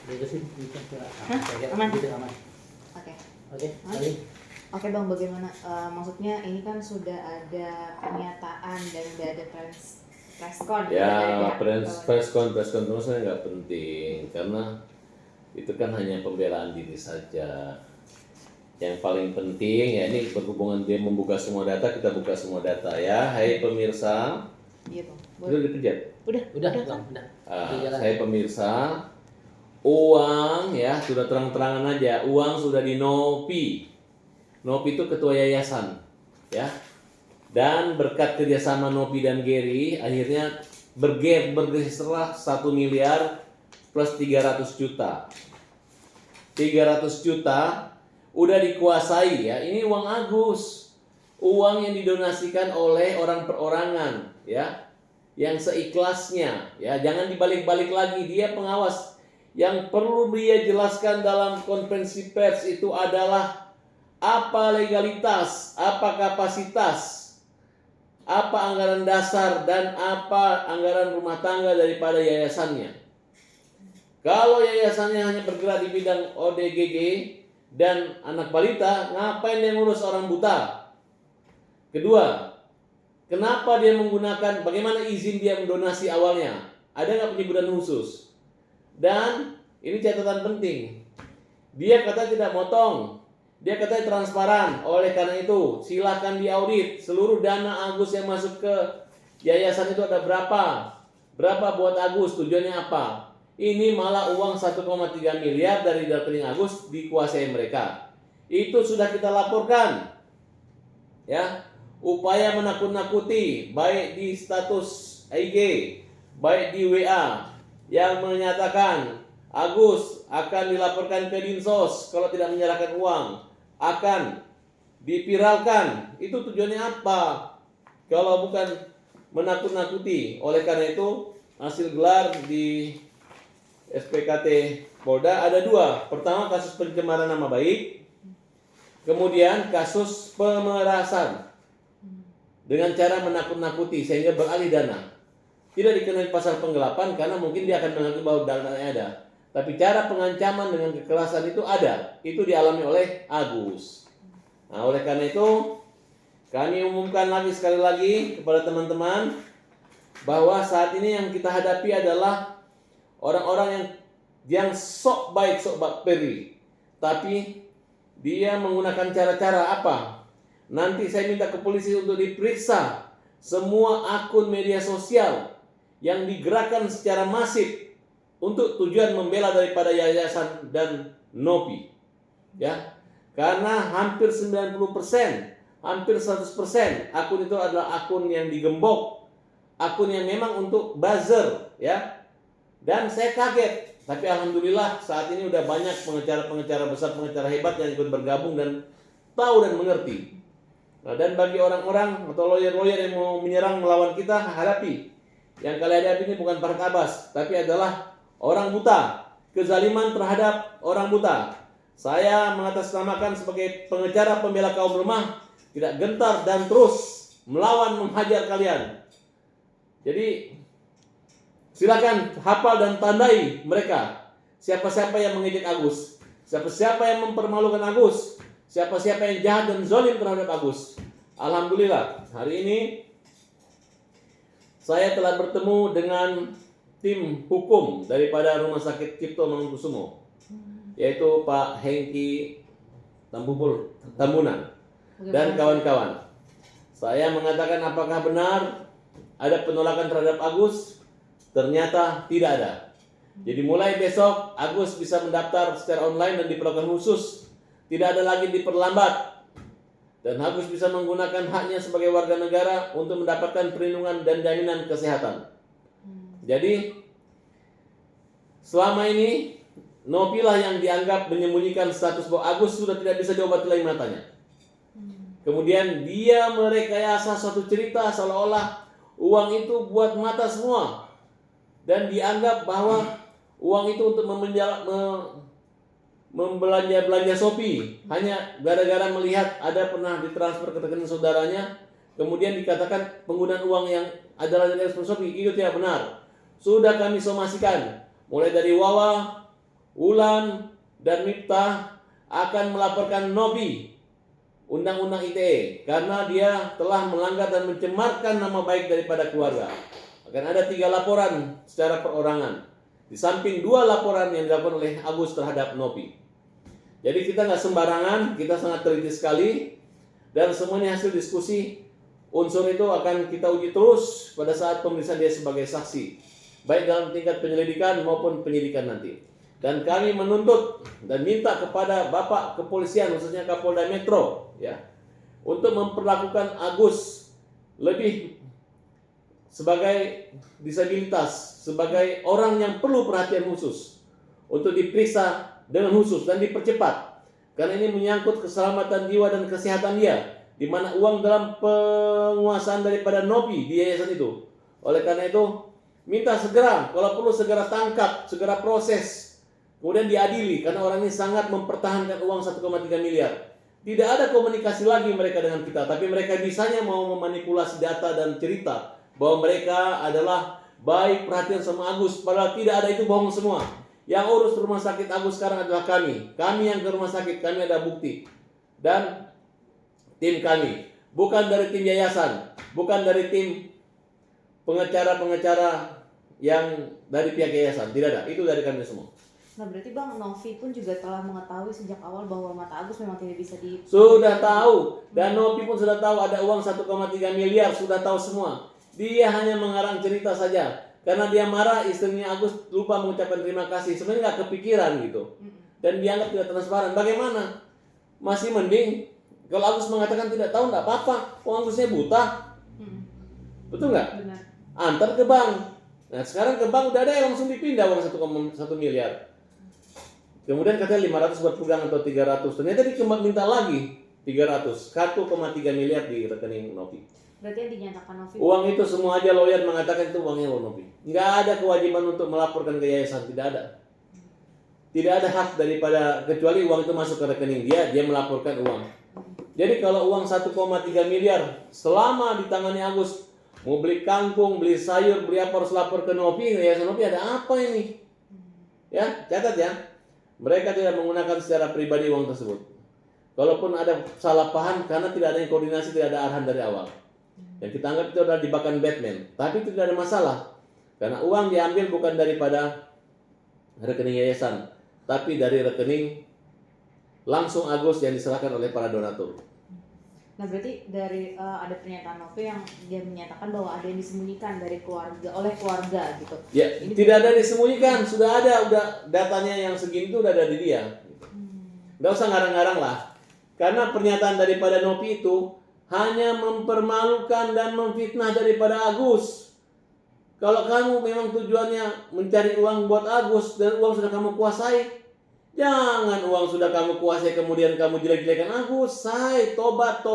Gitu sih, gitu. Hah? Kayak Aman? gitu aman. Oke. Oke, Hah? kali. Oke Bang, bagaimana? Maksudnya ini kan sudah ada pernyataan dan udah ada press con gitu dari Ya, pihak press con itu saya nggak penting karena itu kan hanya pembelaan diri saja. Yang paling penting ya ini berhubungan dia membuka semua data, kita buka semua data ya. Hai pemirsa, Iya Bang. udah Boleh. dikejar. Udah Bang, kan? udah. Ah, Udah jalan. saya pemirsa, uang ya sudah terang-terangan aja, uang sudah di Nopi. Nopi itu ketua yayasan, ya. Dan berkat kerjasama Nopi dan Gary, akhirnya bergeserlah 1 miliar plus 300 juta. 300 juta udah dikuasai ya. Ini uang Agus, uang yang didonasikan oleh orang perorangan, ya, yang seikhlasnya, ya. Jangan dibalik-balik lagi, dia pengawas. Yang perlu dia jelaskan dalam konferensi pers itu adalah apa legalitas, apa kapasitas, apa anggaran dasar, dan apa anggaran rumah tangga daripada yayasannya. Kalau yayasannya hanya bergerak di bidang ODGJ dan anak balita, ngapain dia ngurus orang buta? Kedua, kenapa dia menggunakan, bagaimana izin dia mendonasi awalnya? Ada nggak penyebutan khusus? Dan ini catatan penting, dia kata tidak motong, dia katanya transparan. Oleh karena itu, silakan diaudit seluruh dana Agus yang masuk ke yayasan itu ada berapa? Berapa buat Agus, tujuannya apa? Ini malah uang 1,3 miliar dari rekening Agus dikuasai mereka. Itu sudah kita laporkan. Ya, upaya menakut-nakuti baik di status IG, baik di WA yang menyatakan Agus akan dilaporkan ke Dinsos kalau tidak menyerahkan uang, akan dipiralkan. Itu tujuannya apa? Kalau bukan menakut-nakuti. Oleh karena itu, hasil gelar di SPKT Polda ada 2. Pertama, kasus pencemaran nama baik. Kemudian kasus pemerasan dengan cara menakut-nakuti sehingga beralih dana. Tidak dikenai pasal penggelapan karena mungkin dia akan mengaku bahwa dananya ada. Tapi cara pengancaman dengan kekerasan itu ada. Itu dialami oleh Agus. Nah, oleh karena itu kami umumkan lagi sekali lagi kepada teman-teman bahwa saat ini yang kita hadapi adalah orang-orang yang sok baik, sok bakteri, tapi dia menggunakan cara-cara apa? Nanti saya minta ke polisi untuk diperiksa semua akun media sosial yang digerakkan secara masif untuk tujuan membela daripada yayasan dan Nopi, ya. Karena hampir 90%, hampir 100% akun itu adalah akun yang digembok, akun yang memang untuk buzzer, ya. Dan saya kaget, tapi alhamdulillah saat ini udah banyak pengacara-pengacara besar, pengacara hebat yang ikut bergabung dan tahu dan mengerti. Nah, dan bagi orang-orang atau lawyer-lawyer yang mau menyerang melawan kita, hadapi. Yang kalian hadapi ini bukan Farhad Abbas, tapi adalah orang buta, kezaliman terhadap orang buta. Saya mengatasnamakan sebagai pengacara pembela kaum lemah, tidak gentar dan terus melawan menghajar kalian. Jadi silakan hafal dan tandai mereka. Siapa-siapa yang mengejek Agus, siapa-siapa yang mempermalukan Agus, siapa-siapa yang jahat dan zalim terhadap Agus. Alhamdulillah, hari ini saya telah bertemu dengan tim hukum daripada Rumah Sakit Cipto Mangunkusumo, yaitu Pak Hengki Tambunan dan kawan-kawan. Saya mengatakan apakah benar ada penolakan terhadap Agus? Ternyata tidak ada. Jadi mulai besok Agus bisa mendaftar secara online dan diperlakukan khusus. Tidak ada lagi diperlambat. Dan Agus bisa menggunakan haknya sebagai warga negara untuk mendapatkan perlindungan dan jaminan kesehatan. Jadi selama ini Nopi lah yang dianggap menyembunyikan status bahwa Agus sudah tidak bisa diobati lagi matanya. Kemudian dia merekayasa suatu cerita seolah-olah uang itu buat mata semua. Dan dianggap bahwa uang itu untuk membelanja Shopee hanya gara-gara melihat ada pernah ditransfer ke rekening saudaranya, kemudian dikatakan penggunaan uang yang adalah dari Shopee. Itu tidak benar. Sudah kami somasikan mulai dari Wawa, Ulan dan Miftah akan melaporkan Nopi Undang-Undang ITE karena dia telah melanggar dan mencemarkan nama baik daripada keluarga. Akan ada 3 laporan secara perorangan, di samping 2 laporan yang dilakukan oleh Agus terhadap Nopi. Jadi kita nggak sembarangan, kita sangat teliti sekali, dan semuanya hasil diskusi. Unsur itu akan kita uji terus pada saat pemeriksaan dia sebagai saksi, baik dalam tingkat penyelidikan maupun penyidikan nanti. Dan kami menuntut dan minta kepada Bapak Kepolisian, khususnya Kapolda Metro, ya, untuk memperlakukan Agus lebih sebagai disabilitas, sebagai orang yang perlu perhatian khusus, untuk diperiksa dengan khusus dan dipercepat, karena ini menyangkut keselamatan jiwa dan kesehatan dia, di mana uang dalam penguasaan daripada Nopi di yayasan itu. Oleh karena itu, minta segera, kalau perlu segera tangkap, segera proses, kemudian diadili, karena orang ini sangat mempertahankan uang 1,3 miliar. Tidak ada komunikasi lagi mereka dengan kita, tapi mereka bisanya mau memanipulasi data dan cerita bahwa mereka adalah baik perhatian sama Agus, padahal tidak ada, itu bohong semua. Yang urus rumah sakit Agus sekarang adalah kami yang ke rumah sakit, kami ada bukti. Dan tim kami, bukan dari tim yayasan, bukan dari tim pengacara-pengacara yang dari pihak yayasan, tidak ada, itu dari kami semua. Nah berarti Bang, Novi pun juga telah mengetahui sejak awal bahwa mata Agus memang tidak bisa di... Sudah tahu, dan Novi pun sudah tahu ada uang 1,3 miliar, sudah tahu semua. Dia hanya mengarang cerita saja, karena dia marah istrinya Agus lupa mengucapkan terima kasih, sebenarnya nggak kepikiran gitu. Dan dianggap tidak transparan. Bagaimana? Masih mending kalau Agus mengatakan tidak tahu, nggak apa-apa. Agusnya buta, betul nggak? Benar. Antar ke bank. Nah sekarang ke bank udah ada yang langsung dipindah uang 1,1 miliar. Kemudian katanya 500 buat pegang atau 300. Ternyata dia minta lagi 300, 1,3 miliar di rekening Novi. Berarti yang dinyatakan Novi. Uang itu semua aja lawyer mengatakan itu uangnya Novi. Nggak ada kewajiban untuk melaporkan ke yayasan, tidak ada. Tidak ada hak daripada, kecuali uang itu masuk ke rekening dia melaporkan uang. Jadi kalau uang 1,3 miliar selama di tangannya Agus, mau beli kangkung, beli sayur, beli apa, harus lapor ke Novi, yayasan Novi, ada apa ini? Ya, catat ya. Mereka tidak menggunakan secara pribadi uang tersebut. Kalaupun ada salah paham karena tidak ada koordinasi, tidak ada arahan dari awal. Yang kita anggap itu adalah jebakan Batman. Tapi itu tidak ada masalah. Karena uang diambil bukan daripada rekening yayasan, tapi dari rekening langsung Agus yang diserahkan oleh para donatur. Nah berarti dari ada pernyataan Novi yang dia menyatakan bahwa ada yang disembunyikan dari keluarga, oleh keluarga gitu. Ya, ini tidak ada disembunyikan, sudah ada, udah datanya yang segini itu udah ada di dia. Nggak usah ngarang-ngarang lah. Karena pernyataan daripada Novi itu hanya mempermalukan dan memfitnah daripada Agus. Kalau kamu memang tujuannya mencari uang buat Agus dan uang sudah kamu kuasai, jangan uang sudah kamu kuasai kemudian kamu jelek-jelekan Agus. Tobat.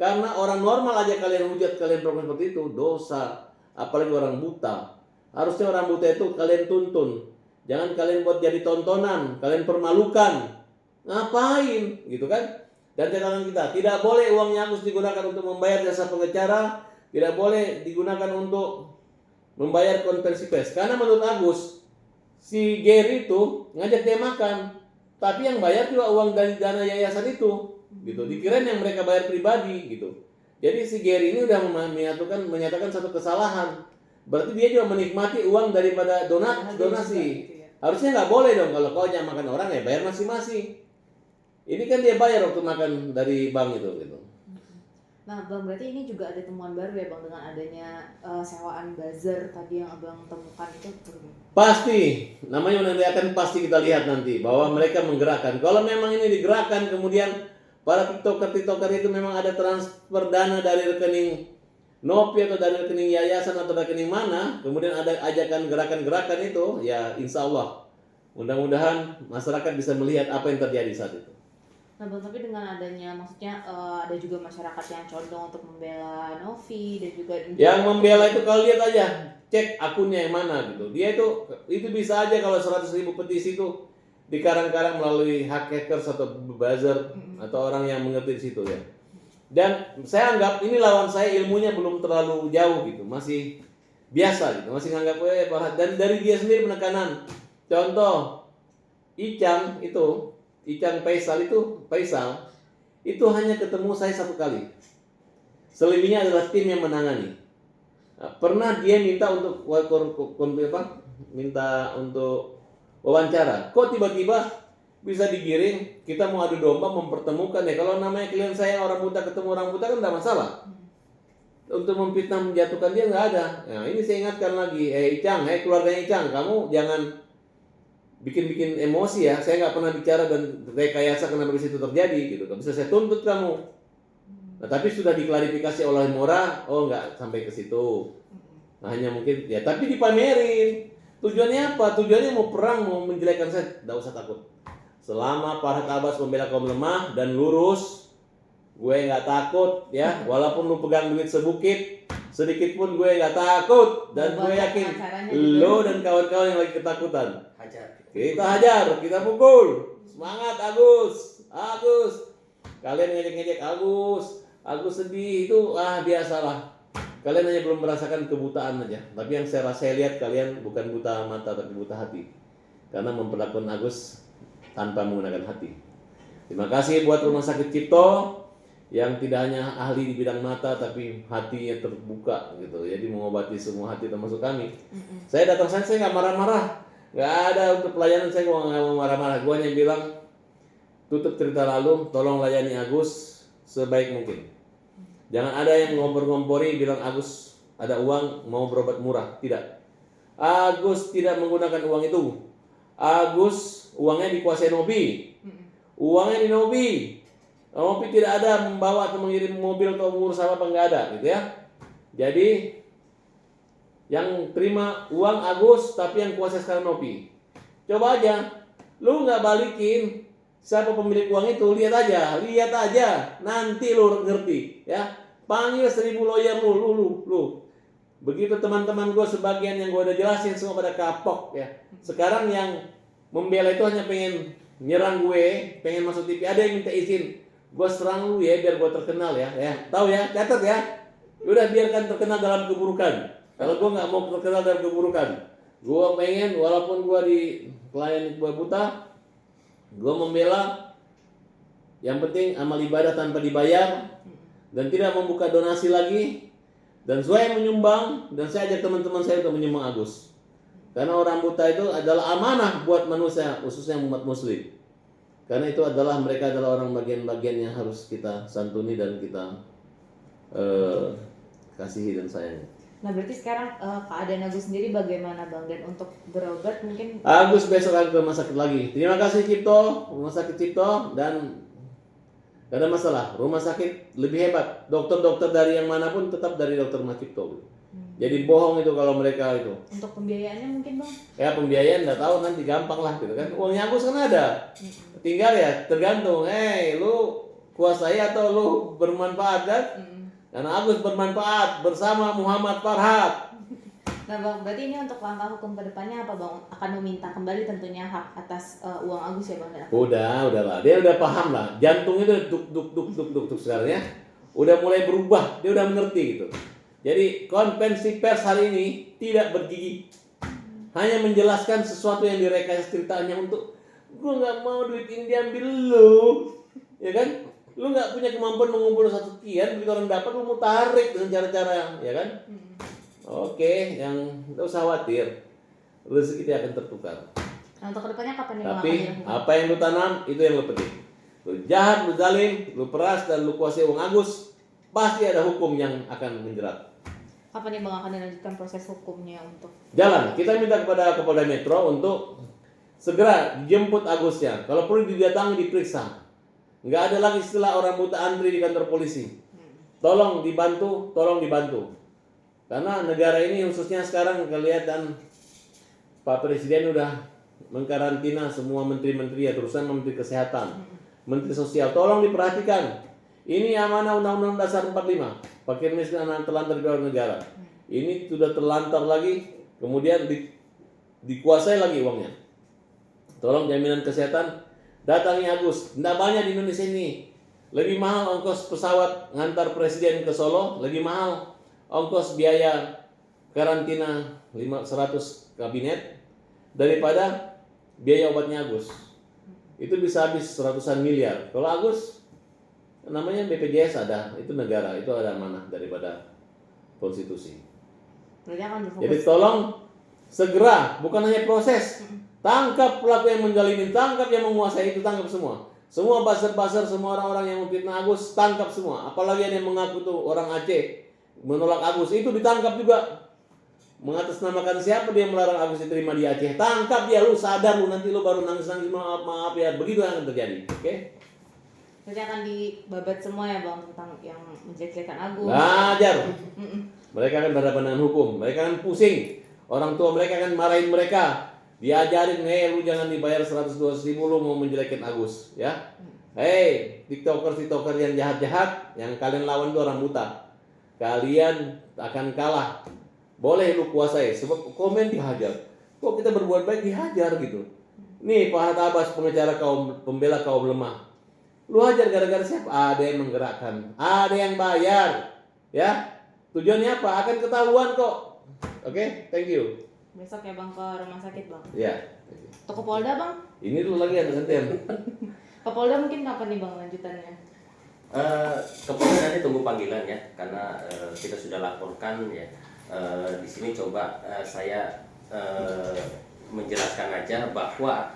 Karena orang normal aja kalian hujat, kalian berbuat seperti itu, dosa. Apalagi orang buta. Harusnya orang buta itu kalian tuntun. Jangan kalian buat jadi tontonan, kalian permalukan. Ngapain? Gitu kan? Dan catatan kita, tidak boleh uangnya Agus digunakan untuk membayar jasa pengacara, tidak boleh digunakan untuk membayar konferensi pers. Karena menurut Agus, si Gary itu ngajak dia makan, tapi yang bayar juga uang dari dana yayasan itu, gitu. Dikirain yang mereka bayar pribadi, gitu. Jadi si Gary ini udah menyatakan satu kesalahan. Berarti dia juga menikmati uang daripada donasi. Harusnya nggak boleh dong kalau kau jangan makan orang ya bayar masing-masing. Ini kan dia bayar waktu makan dari bank itu, gitu. Nah Bang, berarti ini juga ada temuan baru ya Bang dengan adanya sewaan buzzer tadi yang Abang temukan itu? Pasti, namanya nanti akan pasti kita lihat nanti bahwa mereka menggerakkan. Kalau memang ini digerakkan, kemudian para tiktoker itu memang ada transfer dana dari rekening Nopi atau dari rekening yayasan atau rekening mana, kemudian ada ajakan gerakan-gerakan itu, ya insya Allah mudah-mudahan masyarakat bisa melihat apa yang terjadi saat itu. Nah Bang, tapi dengan adanya maksudnya ada juga masyarakat yang condong untuk membela Novi dan juga yang membela itu kalau lihat aja cek akunnya yang mana gitu. Dia itu bisa aja kalau 100.000 petisi itu dikarang-karang melalui hackers atau buzzer atau orang yang mengerti di situ ya. Dan saya anggap ini lawan saya ilmunya belum terlalu jauh gitu, masih biasa gitu, masih nganggap dan dari dia sendiri penekanan contoh Icang Faisal itu hanya ketemu saya 1 kali. Selebihnya adalah tim yang menangani. Nah, pernah dia minta untuk wawancara. Kok tiba-tiba bisa digiring? Kita mau adu domba mempertemukan ya. Kalau namanya klien saya orang buta ketemu orang buta kan tidak masalah. Untuk memfitnah menjatuhkan dia nggak ada. Nah, ini saya ingatkan lagi, Icang, keluarganya Icang, kamu jangan bikin emosi ya. Saya nggak pernah bicara dan rekayasa kenapa bisa itu terjadi gitu. Gak bisa saya tuntut kamu. Nah, tapi sudah diklarifikasi oleh Mora, oh nggak sampai ke situ. Nah, hanya mungkin ya, tapi dipamerin. Tujuannya apa? Tujuannya mau perang, mau menjelekkan saya. Nggak usah takut. Selama Farhad Abbas membela kaum lemah dan lurus, gue nggak takut ya. Walaupun lu pegang duit sebukit, sedikit pun gue nggak takut. Dan gue yakin lo dan kawan-kawan yang lagi ketakutan. Kita hajar, kita pukul. Semangat Agus. Kalian ngejek-ngejek Agus sedih itu biasalah. Kalian hanya belum merasakan kebutaan aja. Tapi yang saya lihat kalian bukan buta mata tapi buta hati. Karena memperlakukan Agus tanpa menggunakan hati. Terima kasih buat Rumah Sakit Cipto yang tidak hanya ahli di bidang mata tapi hatinya terbuka gitu. Jadi mengobati semua hati termasuk kami. Saya datang saya nggak marah-marah. Nggak ada untuk pelayanan saya nggak mau marah-marah. Gue hanya bilang tutup cerita lalu, tolong layani Agus sebaik mungkin. Jangan ada yang ngompor-ngompori bilang Agus ada uang mau berobat murah. Tidak. Agus tidak menggunakan uang itu. Agus uangnya dikuasai Nobi. Uangnya di Nobi. Nobi tidak ada membawa atau mengirim mobil atau mengurus apa nggak ada gitu ya. Jadi yang terima uang Agus tapi yang kuasai sekarang Nobi. Coba aja. Lu nggak balikin siapa pemilik uang itu, lihat aja, nanti lu ngerti ya. Panggil 1000 lawyer lu. Begitu teman-teman gue sebagian yang gue udah jelasin semua pada kapok ya. Sekarang yang membela itu hanya pengen nyerang gue, pengen masuk TV, ada yang minta izin, gue serang lu ya biar gue terkenal ya. Tahu ya, catat ya. Udah biarkan terkenal dalam keburukan. Kalau gue nggak mau terkenal dalam keburukan, gue pengen walaupun gue di pelayan gue buta, gue membela. Yang penting amal ibadah tanpa dibayar dan tidak membuka donasi lagi. Dan saya menyumbang dan saya ajak teman-teman saya untuk menyumbang Agus. Karena orang buta itu adalah amanah buat manusia, khususnya umat muslim. Karena itu mereka adalah orang bagian-bagian yang harus kita santuni dan kita kasihi dan sayangi. Nah berarti sekarang keadaan Agus sendiri bagaimana Bang? Dan untuk berobat mungkin Agus besok akan ke rumah sakit lagi. Terima kasih Cipto, Rumah Sakit Cipto, dan gak ada masalah. Rumah sakit lebih hebat. Dokter-dokter dari yang manapun tetap dari dokter Rumah Cipto. Jadi bohong itu kalau mereka itu. Untuk pembiayaannya mungkin Bang? Ya pembiayaan nggak tahu nanti gampang lah gitu kan. Uangnya Agus kan ada. Tinggal ya tergantung. Lu kuasai atau lu bermanfaat kan? Karena Agus bermanfaat bersama Muhammad Farhad. Nah Bang, berarti ini untuk langkah hukum ke depannya apa Bang? Akan meminta kembali tentunya hak atas uang Agus ya Bang? Udahlah. Dia udah paham lah. Jantungnya udah duk sekarang ya. Udah mulai berubah. Dia udah mengerti gitu. Jadi konferensi pers hari ini tidak bergigi. Hanya menjelaskan sesuatu yang direkayasa ceritanya untuk gue nggak mau duit ini diambil lu. Ya kan? Lu nggak punya kemampuan mengumpul 1 sekian, begitu orang dapat lu mau tarik dengan cara-cara, ya kan? Oke, yang nggak usah khawatir, rezeki dia akan tertukar. Nah, untuk kedepannya kapan nih? Tapi apa yang lu tanam itu yang lu petik. Lu jahat, lu zalim, lu peras dan lu kuasai uang Agus, pasti ada hukum yang akan menjerat. Kapan nih Bang akan dilanjutkan proses hukumnya untuk? Jalan, kita minta kepada Kapolda Metro untuk segera jemput Agusnya. Kalau perlu didatangi diperiksa. Nggak ada lagi istilah orang buta antri di kantor polisi. Tolong dibantu. Karena negara ini khususnya sekarang kelihatan Pak Presiden udah mengkarantina semua menteri-menteri ya, terusan Menteri Kesehatan, Menteri Sosial. Tolong diperhatikan. Ini amanah Undang-Undang Dasar 45. Fakir miskin anak terlantar di bawah negara. Ini sudah terlantar lagi, kemudian dikuasai lagi uangnya. Tolong jaminan kesehatan. Datangi Agus, tidak banyak di Indonesia ini. Lebih mahal ongkos pesawat ngantar presiden ke Solo, lebih mahal ongkos biaya karantina 100 kabinet daripada biaya obatnya Agus. Itu bisa habis ratusan miliar. Kalau Agus namanya BPJS ada, itu negara, itu ada amanah daripada konstitusi. Berarti akan berfokus. Jadi tolong segera, bukan hanya proses. Tangkap pelaku yang menjalimi, tangkap yang menguasai itu, tangkap semua. Semua buzzer-buzzer, semua orang-orang yang memfitnah Agus, tangkap semua. Apalagi yang mengaku tuh orang Aceh menolak Agus, itu ditangkap juga. Mengatasnamakan siapa dia melarang Agus diterima di Aceh, tangkap dia, lu sadar lu, nanti lu baru nangis-nangis maaf ya, begitu yang akan terjadi. Oke? Berarti akan dibabat semua ya Bang tentang yang menjelek-jelekan Agus. Ngajar. Mereka kan berhadapan dengan hukum, mereka kan pusing. Orang tua mereka kan marahin mereka. Diajarin, lu jangan dibayar 100-200 ribu lu mau menjelekin Agus, ya. TikToker yang jahat-jahat, yang kalian lawan itu orang buta. Kalian akan kalah. Boleh lu kuasai, sebab komen dihajar. Kok kita berbuat baik dihajar gitu. Nih Pak Hatta Abbas, pengacara pembela kaum lemah. Lu hajar gara-gara siapa? Ada yang menggerakkan, ada yang bayar. Ya. Tujuannya apa? Akan ketahuan kok. Oke, thank you. Besok ya Bang ke rumah sakit Bang. Ya. Atau ke Polda Bang? Ini dulu lagi ada gantian. Ke Polda mungkin kapan nih Bang lanjutannya? Kemudian nanti tunggu panggilan ya, karena kita sudah laporkan ya. Di sini coba saya menjelaskan aja bahwa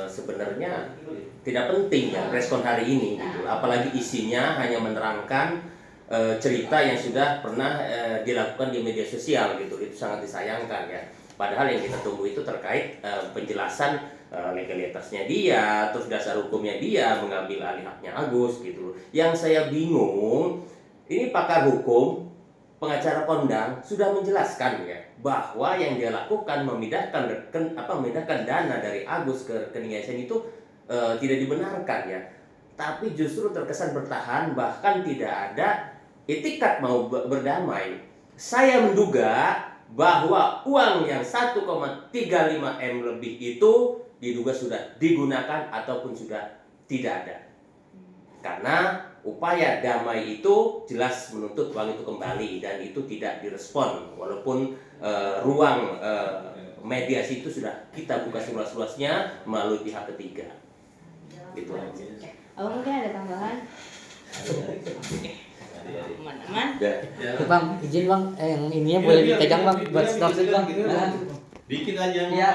sebenarnya tidak penting ya respon hari ini gitu. Apalagi isinya hanya menerangkan cerita yang sudah pernah dilakukan di media sosial gitu. Itu sangat disayangkan ya. Padahal yang kita tunggu itu terkait penjelasan legalitasnya dia, terus dasar hukumnya dia mengambil alih haknya Agus gitu. Yang saya bingung, ini pakar hukum, pengacara kondang sudah menjelaskan ya bahwa yang dia lakukan memindahkan dana dari Agus ke rekening yayasan itu tidak dibenarkan ya. Tapi justru terkesan bertahan, bahkan tidak ada itikat mau berdamai. Saya menduga bahwa uang yang 1,35 M lebih itu diduga sudah digunakan ataupun sudah tidak ada. Karena upaya damai itu jelas menuntut uang itu kembali dan itu tidak direspon walaupun ruang mediasi itu sudah kita buka seluas-luasnya melalui pihak ketiga. Gitu aja. Abang mungkin ada tambahan? Aman-aman? Bang, izin Bang, yang ininya boleh dipegang Bang buat stok Bang. Bikin aja. Iya.